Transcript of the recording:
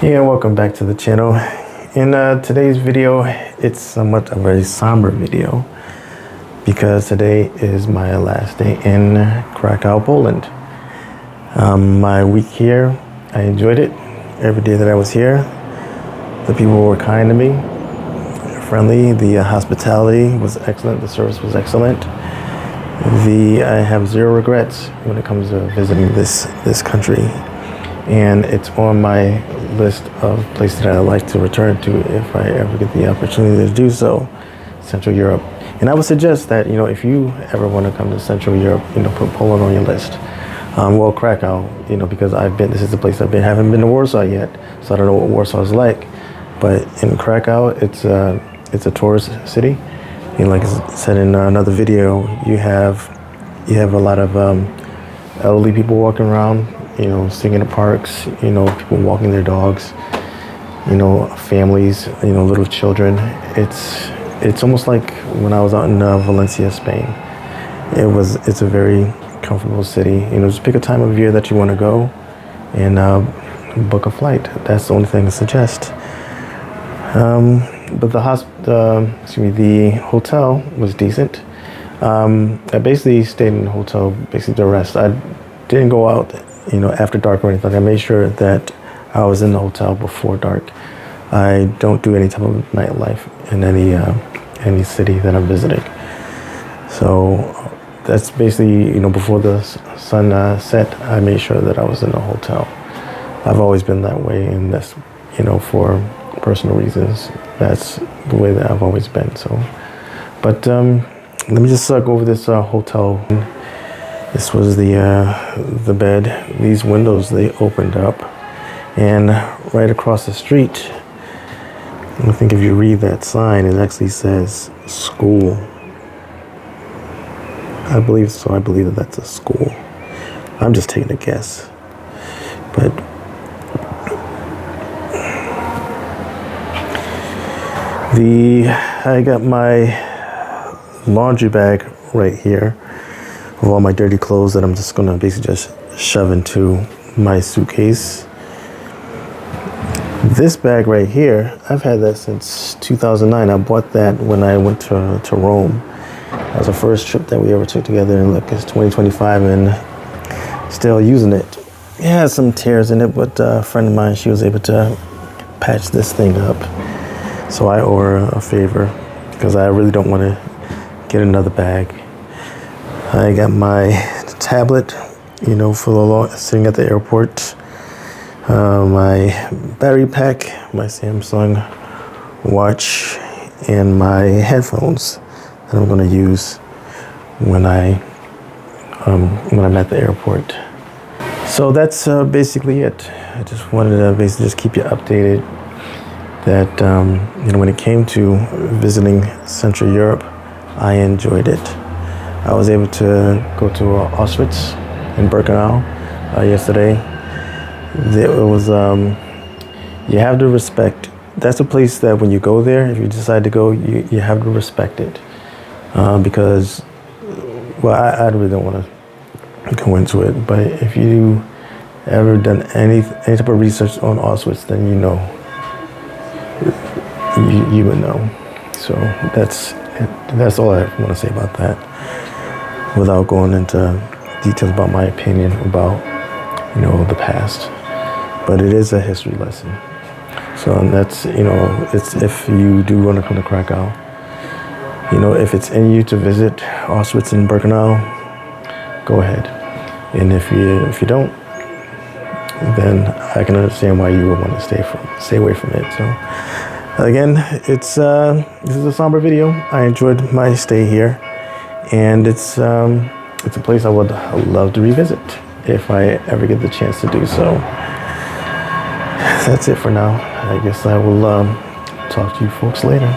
Hey, and welcome back to the channel. In today's video, it's somewhat a very somber video because today is my last day in Krakow, Poland. My week here, I enjoyed it. Every day that I was here, the people were kind to me, friendly. The hospitality was excellent. The service was excellent. I have zero regrets when it comes to visiting this country, and it's on my list of places that I'd like to return to if I ever get the opportunity to do so. Central Europe, and I would suggest that if you ever want to come to Central Europe, put Poland on your list. Well, Krakow, because this is the place I've been. Haven't been to Warsaw yet, so I don't know what Warsaw is like. But in Krakow, it's a tourist city. Like I said in another video, you have a lot of elderly people walking around, singing in the parks, people walking their dogs, families, little children. It's almost like when I was out in Valencia, Spain. It's a very comfortable city. Just pick a time of year that you want to go and book a flight. That's the only thing to suggest. But the hotel was decent. I basically stayed in the hotel basically the rest. I didn't go out, after dark or anything. I made sure that I was in the hotel before dark. I don't do any type of nightlife in any city that I'm visiting. So that's basically, before the sun set, I made sure that I was in a hotel. I've always been that way, and that's, for personal reasons. That's the way that I've always been. So, but let me just go over this hotel. This was the bed. These windows, they opened up, and right across the street, I think if you read that sign, it actually says school. I believe so. I believe that that's a school. I'm just taking a guess, but I got my laundry bag right here of all my dirty clothes that I'm just gonna basically just shove into my suitcase. This bag right here, I've had that since 2009. I bought that when I went to Rome. That was the first trip that we ever took together, and look, it's 2025 and still using it. It has some tears in it, but a friend of mine, she was able to patch this thing up. So I owe her a favor because I really don't want to get another bag. I got my tablet, sitting at the airport. My battery pack, my Samsung watch, and my headphones that I'm going to use when I'm at the airport. So that's basically it. I just wanted to basically just keep you updated that when it came to visiting Central Europe, I enjoyed it. I was able to go to Auschwitz in Birkenau yesterday. It was you have to respect. That's a place that when you go there, if you decide to go, you have to respect it because, well, I really don't want to go into it. But if you ever done any type of research on Auschwitz, then you would know. So that's all I want to say about that, without going into details about my opinion about the past. But it is a history lesson. So that's it's, if you do want to come to Krakow, if it's in you to visit Auschwitz and Birkenau, go ahead. And if you don't, then I can understand why you would want to stay away from it. So again, this is a somber video. I enjoyed my stay here, and it's a place I would love to revisit if I ever get the chance to do so. That's it for now. I guess I will talk to you folks later.